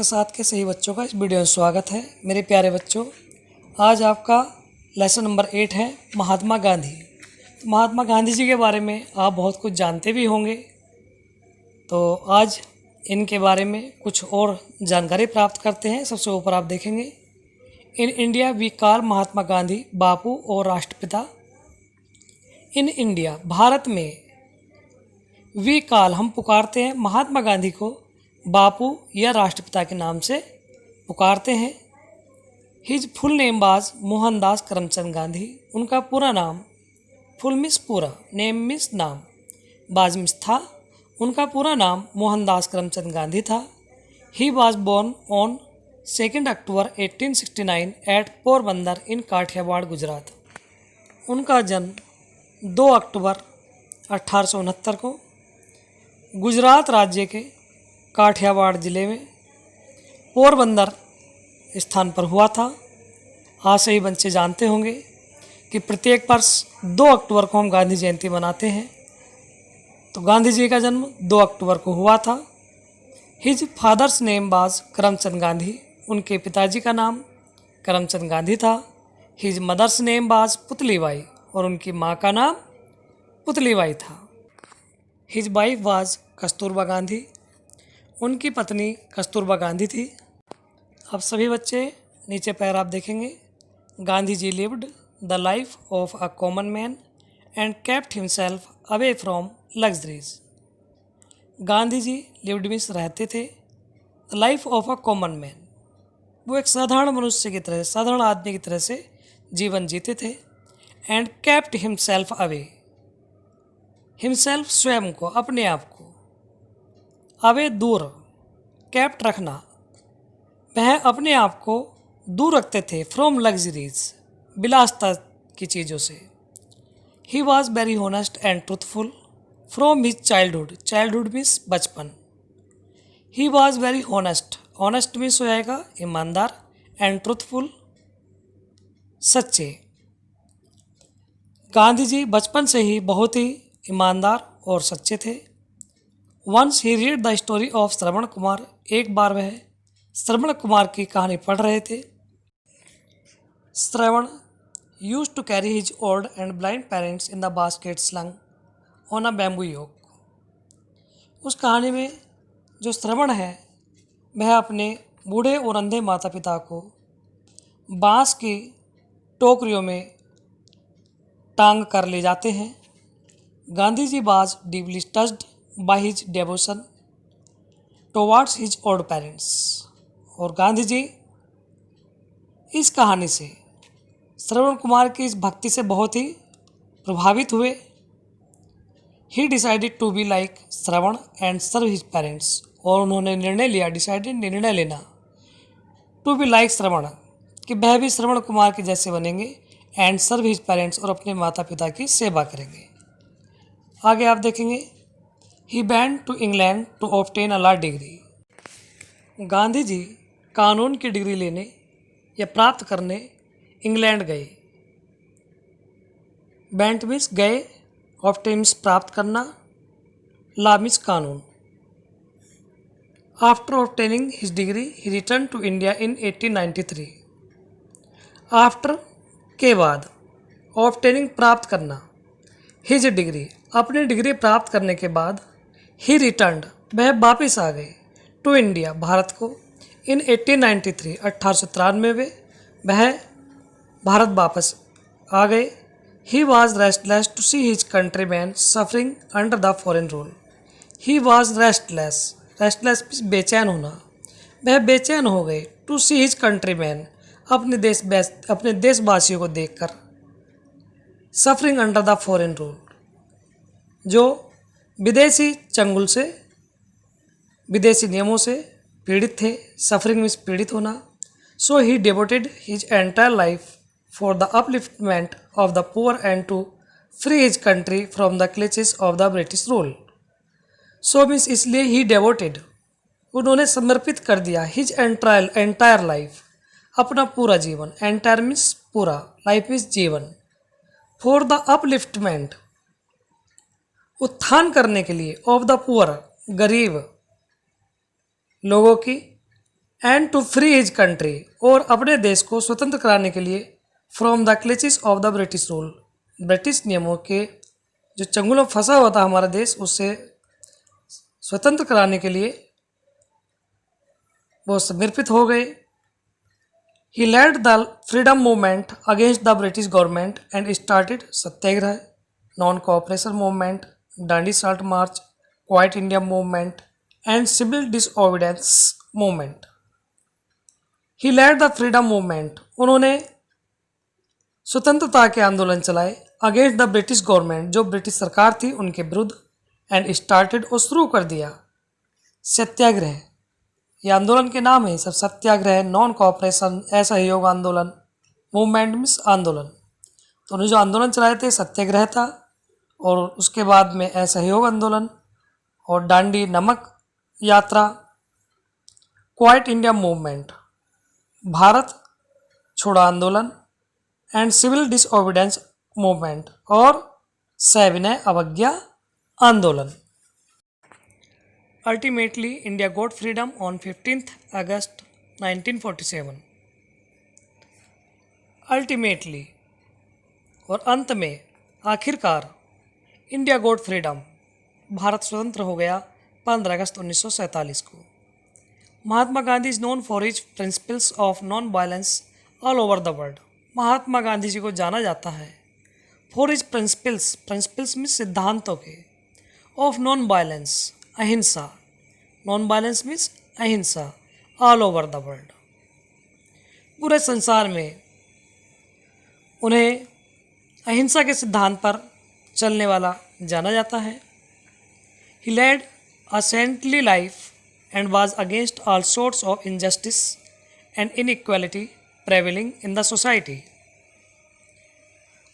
कक्षा 7 के सही बच्चों का इस वीडियो में स्वागत है। मेरे प्यारे बच्चों, आज आपका लेसन नंबर 8 है महात्मा गांधी। तो महात्मा गांधी जी के बारे में आप बहुत कुछ जानते भी होंगे, तो आज इनके बारे में कुछ और जानकारी प्राप्त करते हैं। सबसे ऊपर आप देखेंगे, in India we call Mahatma Gandhi बापू और राष्ट्रपिता। इन इंडिया, भारत में, वी कॉल, हम पुकारते हैं महात्मा गांधी को बापू या राष्ट्रपिता के नाम से पुकारते हैं। His full name was Mohandas Karamchand Gandhi. उनका पूरा नाम, फुल मिस पूरा, नेम मिस नाम, बाज मिस था। उनका पूरा नाम मोहनदास करमचंद गांधी था। He was born on 2 October 1869 at Porbandar in Kathiawar, Gujarat. उनका जन्म 2 अक्टूबर 1869 को गुजरात राज्य के काठियावाड़ ज़िले में पोरबंदर स्थान पर हुआ था। आज सही बच्चे जानते होंगे कि प्रत्येक वर्ष 2 अक्टूबर को हम गांधी जयंती मनाते हैं। तो गांधी जी का जन्म 2 अक्टूबर को हुआ था। His father's name was Karamchand Gandhi. उनके पिताजी का नाम करमचंद गांधी था। His mother's name was Putlibai, और उनकी माँ का नाम पुतलीबाई था। His wife was Kasturba Gandhi. उनकी पत्नी कस्तूरबा गांधी थी। अब सभी बच्चे नीचे पैराग्राफ देखेंगे। Gandhi ji lived the life of a common man and kept himself away from luxuries. Gandhi ji lived means रहते थे, the life of a common man, वो एक साधारण मनुष्य की तरह, साधारण आदमी की तरह से जीवन जीते थे। And kept himself away, himself स्वयं को, अपने आप को, अवे दूर, कैप्ट रखना, वह अपने आप को दूर रखते थे फ्रॉम लग्जरीज, विलासता की चीज़ों से। He was very honest and truthful from his childhood, childhood means बचपन। He was very honest, honest means हो जाएगा ईमानदार, एंड ट्रूथफुल सच्चे। गांधी जी बचपन से ही बहुत ही ईमानदार और सच्चे थे। Once he read the story of Shravan Kumar, एक बार वह श्रवण कुमार की कहानी पढ़ रहे थे। Shravan use to carry his old and blind parents in the basket slung on a bamboo yoke. उस कहानी में जो श्रवण है, वह अपने बूढ़े और अंधे माता पिता को बांस की टोकरियों में टांग कर ले जाते हैं। Gandhi ji was deeply touched by his devotion towards his old parents। और गांधी जी इस कहानी से, श्रवण कुमार की इस भक्ति से बहुत ही प्रभावित हुए। He decided to be like Shravan and serve his parents, और उन्होंने निर्णय लिया, डिसाइडेड निर्णय लेना, टू बी लाइक श्रवण, कि वह भी श्रवण कुमार के जैसे बनेंगे, एंड सर्व हिज पेरेंट्स, और अपने माता पिता की सेवा करेंगे। आगे आप देखेंगे, he went to England to obtain a law degree. Gandhi ji कानून की डिग्री लेने या प्राप्त करने इंग्लैंड गए। वेंट मीन्स गए, ऑब्टेन मीन्स प्राप्त करना, लॉ मीन्स कानून। After obtaining his degree he return to India in 1893। After के बाद, ऑब्टेनिंग प्राप्त करना, हिज डिग्री अपनी डिग्री प्राप्त करने के बाद, ही रिटर्नड वह वापिस आ गए, टू इंडिया भारत को, इन 1893 1893 में वह भारत वापस आ गए। He was restless to see his country man suffering under the foreign rule. He was restless, restless means बेचैन होना, वह बेचैन हो गए, to see his country man, अपने देशवासियों को देखकर, suffering under the foreign rule, जो विदेशी चंगुल से, विदेशी नियमों से पीड़ित थे। सफरिंग मीन्स पीड़ित होना। So he devoted his entire life for the upliftment of the poor and to free his country from the clutches of the British rule. So means इसलिए ही डिवोटेड, उन्होंने समर्पित कर दिया, हिज एंटायर लाइफ, अपना पूरा जीवन, entire means पूरा, life means जीवन, फॉर द अपलिफ्टमेंट, उत्थान करने के लिए, ऑफ द पुअर, गरीब लोगों की, and to free his country, और अपने देश को स्वतंत्र कराने के लिए, from the clutches of the British rule, British नियमों के जो चंगुल में फंसा हुआ था हमारा देश, उससे स्वतंत्र कराने के लिए वो समर्पित हो गए। He led the freedom movement against the British government and started satyagraha, non cooperation movement, Dandi salt march, quit India movement and civil disobedience movement. He led the freedom movement, उन्होंने स्वतंत्रता के आंदोलन चलाए अगेंस्ट द ब्रिटिश गवर्नमेंट, जो British सरकार थी उनके विरुद्ध, एंड स्टार्टेड, और शुरू कर दिया सत्याग्रह। ये आंदोलन के नाम है सब, सत्याग्रह, नॉन कोऑपरेशन, असहयोग आंदोलन, मूवमेंट मीन्स आंदोलन। तो उन्होंने जो आंदोलन चलाए थे सत्याग्रह था, और उसके बाद में असहयोग आंदोलन और दांडी नमक यात्रा, क्वाइट इंडिया मूवमेंट, भारत छोड़ो आंदोलन, एंड सिविल डिसओबीडियंस मूवमेंट, और सविनय अवज्ञा आंदोलन। Ultimately, India got freedom on 15th August 1947. Ultimately, और अंत में, आखिरकार, इंडिया गॉट फ्रीडम, भारत स्वतंत्र हो गया 15 अगस्त 1947 को। Mahatma Gandhi is known for his principles of non violence all over the world. Mahatma Gandhi ji को जाना जाता है फॉर हिज प्रिंसिपल्स, प्रिंसिपल्स में सिद्धांतों के, ऑफ नॉन वायलेंस, अहिंसा, नॉन वायलेंस मीन्स अहिंसा, ऑल ओवर द वर्ल्ड, पूरे संसार में उन्हें अहिंसा के सिद्धांत पर चलने वाला जाना जाता है। He led a saintly life and was against all sorts of injustice and inequality prevailing in the society.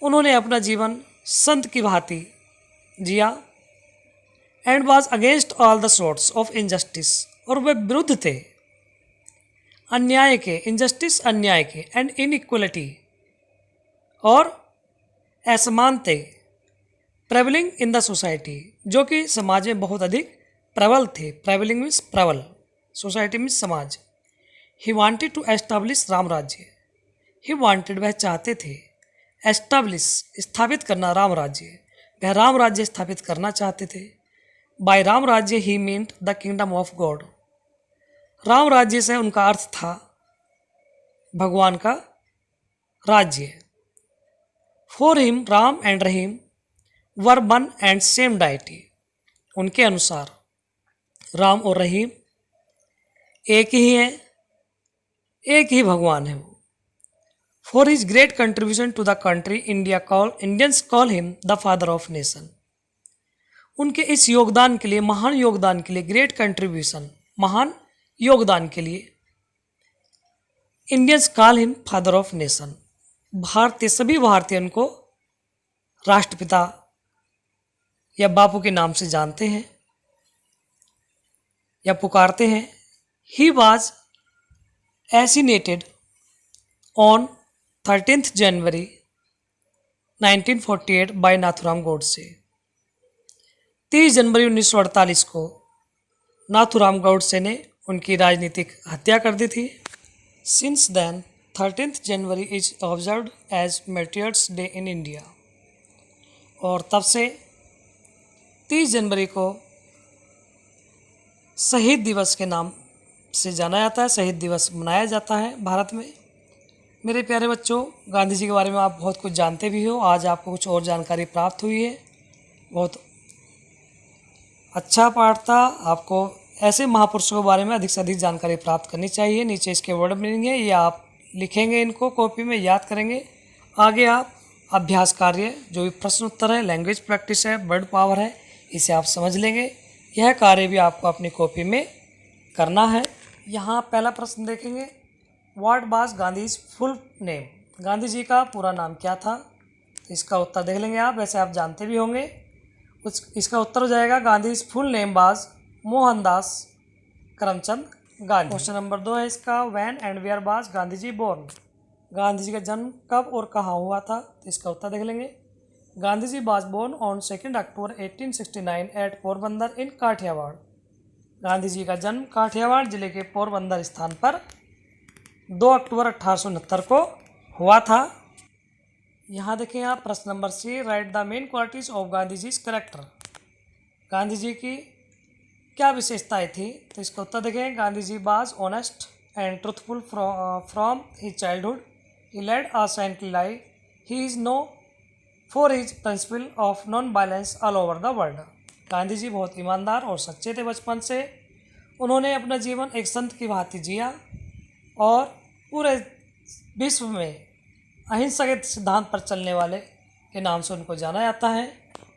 उन्होंने अपना जीवन संत की भांति जिया, and was against all the sorts of injustice, और वे विरुद्ध थे अन्याय के, इनजस्टिस अन्याय के, एंड इनइक्वलिटी और असमानते, प्रेवलिंग इन द सोसाइटी, जो कि समाज में बहुत अधिक प्रबल थे। प्रेवलिंग मीन्स प्रबल, सोसाइटी मीन्स समाज। He wanted to establish Ram Rajya, he wanted वह चाहते थे, एस्टाब्लिश स्थापित करना, राम राज्य, वह राम राज्य स्थापित करना चाहते थे। By Ram Rajya he meant the kingdom of God, Ram Rajya से उनका अर्थ था भगवान का राज्य। For him Ram and Rahim were one and same deity, उनके अनुसार राम और रहीम एक ही हैं, एक ही भगवान है वो। For his great contribution to the country Indians call him the father of nation, उनके इस योगदान के लिए, महान योगदान के लिए, ग्रेट कंट्रीब्यूशन, महान योगदान के लिए, Indians call him father of nation, भारतीय, सभी भारतीय उनको राष्ट्रपिता या बापू के नाम से जानते हैं या पुकारते हैं। He was assassinated on 13th January 1948 by Nathuram Godse, 30 जनवरी 1948 को नाथुराम गोडसे ने उनकी राजनीतिक हत्या कर दी थी। Since then 13th January is observed as martyrs day in India, और तब से 30 जनवरी को शहीद दिवस के नाम से जाना जाता है, शहीद दिवस मनाया जाता है भारत में। मेरे प्यारे बच्चों, गांधी जी के बारे में आप बहुत कुछ जानते भी हो, आज आपको कुछ और जानकारी प्राप्त हुई है, बहुत अच्छा पाठ था। आपको ऐसे महापुरुषों के बारे में अधिक से अधिक जानकारी प्राप्त करनी चाहिए। नीचे इसके वर्ड मीनिंग है, ये आप लिखेंगे, इनको कॉपी में याद करेंगे। आगे आप अभ्यास कार्य, जो भी प्रश्न उत्तर है, लैंग्वेज प्रैक्टिस है, वर्ड पावर है, इसे आप समझ लेंगे। यह कार्य भी आपको अपनी कॉपी में करना है। यहाँ पहला प्रश्न देखेंगे, what was Gandhi's full name, Gandhi ji का पूरा नाम क्या था? तो इसका उत्तर देख लेंगे आप, वैसे आप जानते भी होंगे। इसका उत्तर हो जाएगा Gandhi's full name was Mohandas Karamchand Gandhi. Question number 2 है इसका, when and where was Gandhi ji born, Gandhi ji का जन्म कब और कहाँ हुआ था? तो इसका उत्तर देख लेंगे। Gandhi ji was born on 2 October 1869 at Porbandar in Kathiawar. Gandhi ji का जन्म काठियावाड़ जिले के पोरबंदर स्थान पर 2 अक्टूबर 1869 को हुआ था। यहाँ देखें आप प्रश्न number C, write the main qualities of Gandhi ji character. Gandhi ji की क्या विशेषताएं थी? तो इसका उत्तर देखें, Gandhi ji was honest and truthful from his childhood, he led a saintly life, he is known for his principle of non violence all over the world. Gandhi ji बहुत ईमानदार और सच्चे थे बचपन से। उन्होंने अपना जीवन एक संत की भांति जिया और पूरे विश्व में अहिंसा के सिद्धांत पर चलने वाले के नाम से उनको जाना जाता है।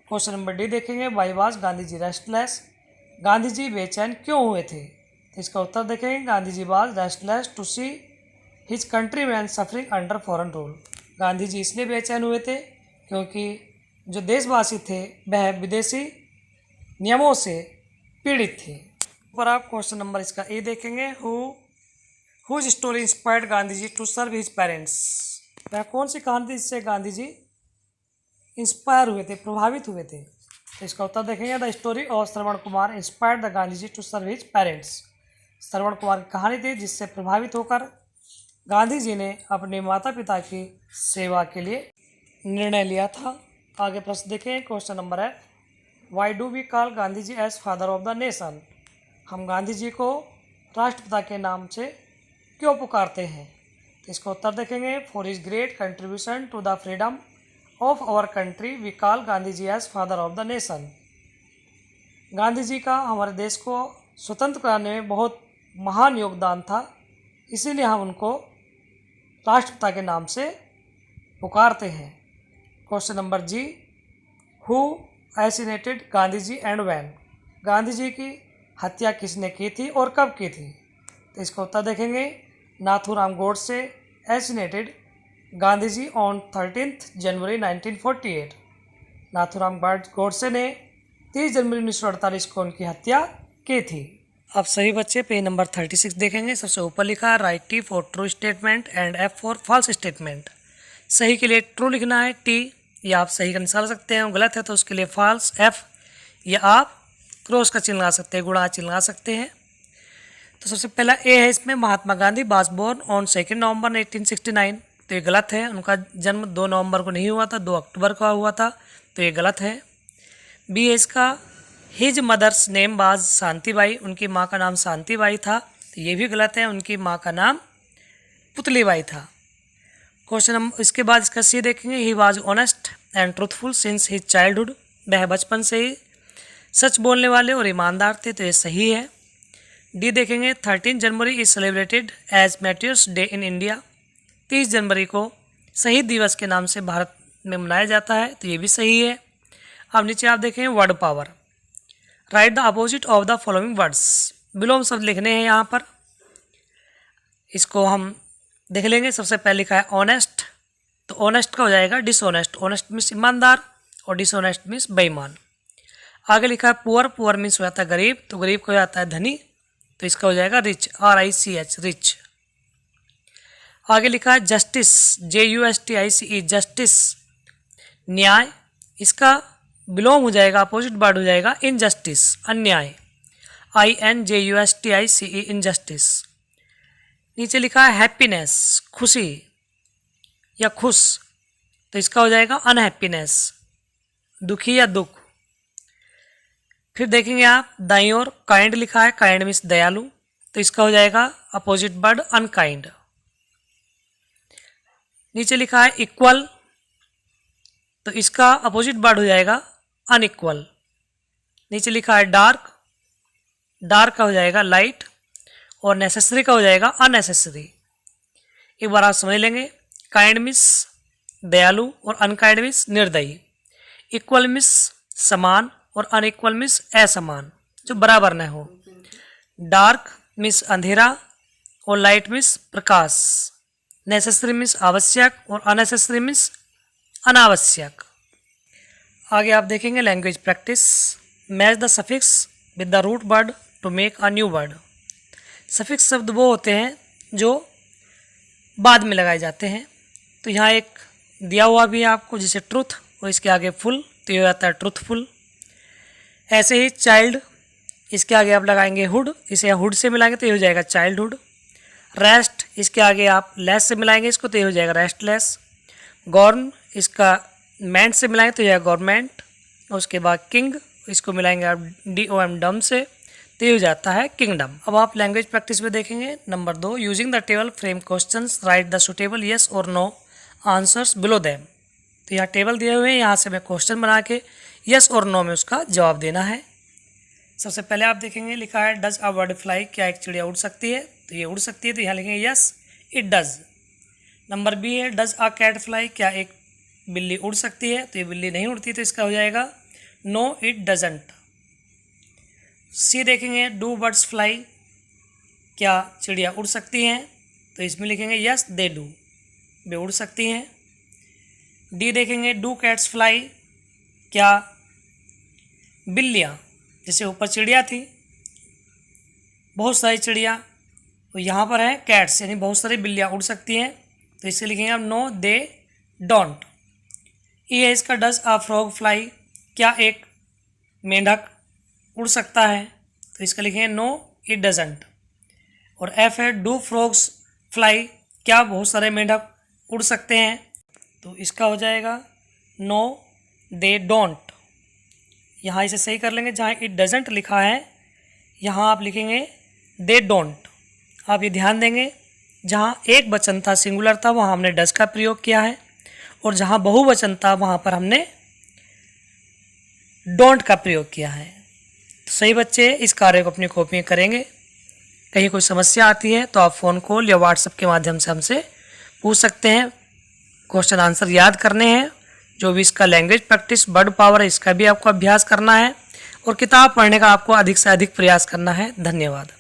क्वेश्चन नंबर डी देखेंगे, why was Gandhi ji restless. Gandhi ji बेचैन क्यों हुए थे? तो इसका उत्तर देखेंगे, Gandhi ji was restless to see his country man suffering under foreign rule. Gandhi ji इसलिए बेचैन हुए थे क्योंकि जो देशवासी थे वह विदेशी नियमों से पीड़ित थे। ऊपर आप क्वेश्चन नंबर इसका ए देखेंगे, whose story inspired Gandhi ji to serve his parents. वह कौन सी कहानी थी जिससे गांधी जी इंस्पायर हुए थे, प्रभावित हुए थे? तो इसका उत्तर देखेंगे, the story of Shravan Kumar inspired the Gandhi ji to serve his parents. Shravan Kumar की कहानी थी जिससे प्रभावित होकर गांधी जी ने अपने माता पिता की सेवा के लिए निर्णय लिया था। आगे प्रश्न देखें, क्वेश्चन नंबर है, why do we call Gandhi ji as father of the nation. हम गांधी जी को राष्ट्रपिता के नाम से क्यों पुकारते हैं? तो इसका उत्तर देखेंगे, for his great contribution to the freedom of our country we call Gandhi ji as father of the nation. Gandhi ji का हमारे देश को स्वतंत्र कराने में बहुत महान योगदान था, इसीलिए हम उनको राष्ट्रपिता के नाम से पुकारते हैं। Question number G, who assassinated Gandhi ji and when. Gandhi ji की हत्या किसने की थी और कब की थी? तो इसका उत्तर देखेंगे, Nathuram Godse assassinated Gandhi ji on 13 January 1948। Nathuram Godse ने 30 जनवरी 1948 को उनकी हत्या की थी। अब सभी बच्चे पेज नंबर 36 देखेंगे। सबसे ऊपर लिखा है, right T for true statement and F for false statement. सही के लिए ट्रू लिखना है, टी या आप सही का निशान सकते हैं, गलत है तो उसके लिए फॉल्स एफ, या आप क्रॉस का चिन्ह लगा सकते हैं, गुणा चिन्ह लगा सकते हैं। तो सबसे पहला ए है इसमें, Mahatma Gandhi was born on 2 नवंबर 1869। तो ये गलत है, उनका जन्म 2 नवंबर को नहीं हुआ था, 2 अक्टूबर को हुआ था, तो ये गलत है। बी है इसका, his mother's name was Shantibai, उनकी माँ का नाम शांतिबाई था, तो ये भी गलत है, उनकी माँ का नाम पुतलीबाई था। क्वेश्चन नंबर इसके बाद इसका सी देखेंगे, he was honest and truthful since his childhood. वह बचपन से ही सच बोलने वाले और ईमानदार थे, तो ये सही है। डी देखेंगे, 13 January is celebrated as martyrs day in India. 30 जनवरी को शहीद दिवस के नाम से भारत में मनाया जाता है, तो ये भी सही है। अब नीचे आप देखें, word power, write the opposite of the following words. विलोम शब्द लिखने हैं यहाँ पर, इसको हम देख लेंगे। सबसे पहले लिखा है ऑनेस्ट, तो ऑनेस्ट का हो जाएगा डिसऑनेस्ट। ऑनेस्ट मीन्स ईमानदार और डिसऑनेस्ट मीन्स बेईमान। आगे लिखा है पुअर, पुअर मीन्स हो जाता है गरीब, तो गरीब का हो जाता है धनी, तो इसका हो जाएगा रिच, RICH रिच। आगे लिखा है जस्टिस, JUSTICE जस्टिस न्याय, इसका विलोम हो जाएगा, अपोजिट वर्ड हो जाएगा इनजस्टिस अन्याय, INJUSTICE इनजस्टिस। नीचे लिखा है हैप्पीनेस खुशी या खुश, तो इसका हो जाएगा अनहैप्पीनेस दुखी या दुख। फिर देखेंगे आप दाईं ओर काइंड लिखा है, काइंड मीन्स दयालु, तो इसका हो जाएगा अपोजिट वर्ड अनकाइंड। नीचे लिखा है इक्वल, तो इसका अपोजिट वर्ड हो जाएगा अनइक्वल। नीचे लिखा है डार्क, डार्क का हो जाएगा लाइट, और नेसेसरी का हो जाएगा अननेसेसरी। एक बार आप समझ लेंगे, काइंड मीन्स दयालु और अनकाइंड मीन्स निर्दयी। इक्वल मीन्स समान और अनइक्वल मीन्स असमान, जो बराबर न हो। डार्क मीन्स अंधेरा और लाइट मीन्स प्रकाश। नेसेसरी मीन्स आवश्यक और अननेसेसरी मीन्स अनावश्यक। आगे आप देखेंगे language practice, match the suffix with the root word to make a new word. Suffix शब्द वो होते हैं जो बाद में लगाए जाते हैं, तो यहाँ एक दिया हुआ भी है आपको, जैसे ट्रुथ और इसके आगे फुल, तो ये हो जाता है ट्रुथफुल। ऐसे ही चाइल्ड इसके आगे आप लगाएंगे हुड, इसे हुड से मिलाएंगे तो ये हो जाएगा चाइल्डहुड। रेस्ट, इसके आगे आप लेस से मिलाएंगे इसको तो ये हो जाएगा रेस्टलेस। गॉर्न, इसका मेंट से मिलाएंगे तो ये जाएगा गवर्नमेंट। उसके बाद किंग, इसको मिलाएंगे आप DOM डम से तो ये हो जाता है किंगडम। अब आप लैंग्वेज प्रैक्टिस में देखेंगे number 2, using the table frame questions right the suitable yes और नो आंसर्स बिलो देम। तो यहाँ टेबल दिए हुए हैं, यहाँ से मैं क्वेश्चन बना के यस और नो में उसका जवाब देना है। सबसे पहले आप देखेंगे लिखा है डज अ बर्ड फ्लाई, क्या एक चिड़िया उड़ सकती है, तो ये उड़ सकती है तो यहाँ लिखेंगे yes it does. Number B है डज अ कैट फ्लाई, क्या एक बिल्ली उड़ सकती है, तो ये बिल्ली नहीं उड़ती तो इसका हो जाएगा नो इट डजंट। सी देखेंगे डू बर्ड्स फ्लाई, क्या चिड़िया उड़ सकती हैं, तो इसमें लिखेंगे यस दे डू, वे उड़ सकती हैं। डी देखेंगे डू कैट्स फ्लाई, क्या बिल्लियाँ, जैसे ऊपर चिड़िया थी बहुत सारी चिड़िया, तो यहाँ पर है कैट्स यानी बहुत सारी बिल्लियाँ उड़ सकती हैं, तो इसे लिखेंगे आप नो दे डोंट। ये है इसका डज अ फ्रॉग फ्लाई, क्या एक मेंढक उड़ सकता है, तो इसका लिखेंगे नो इट डजंट। और एफ है डू फ्रॉग्स फ्लाई, क्या बहुत सारे मेंढक उड़ सकते हैं, तो इसका हो जाएगा नो दे डोंट। यहाँ इसे सही कर लेंगे, जहाँ इट डजंट लिखा है यहाँ आप लिखेंगे दे डोंट। आप ये ध्यान देंगे जहाँ एक वचन था सिंगुलर था वहाँ हमने डज का प्रयोग किया है, और जहाँ बहुवचन था वहाँ पर हमने डोंट का प्रयोग किया है। तो सही बच्चे इस कार्य को अपनी कॉपी में करेंगे। कहीं कोई समस्या आती है तो आप फ़ोन कॉल या व्हाट्सएप के माध्यम से हमसे पूछ सकते हैं। क्वेश्चन आंसर याद करने हैं, जो भी इसका लैंग्वेज प्रैक्टिस वर्ड पावर है इसका भी आपको अभ्यास करना है, और किताब पढ़ने का आपको अधिक से अधिक प्रयास करना है। धन्यवाद।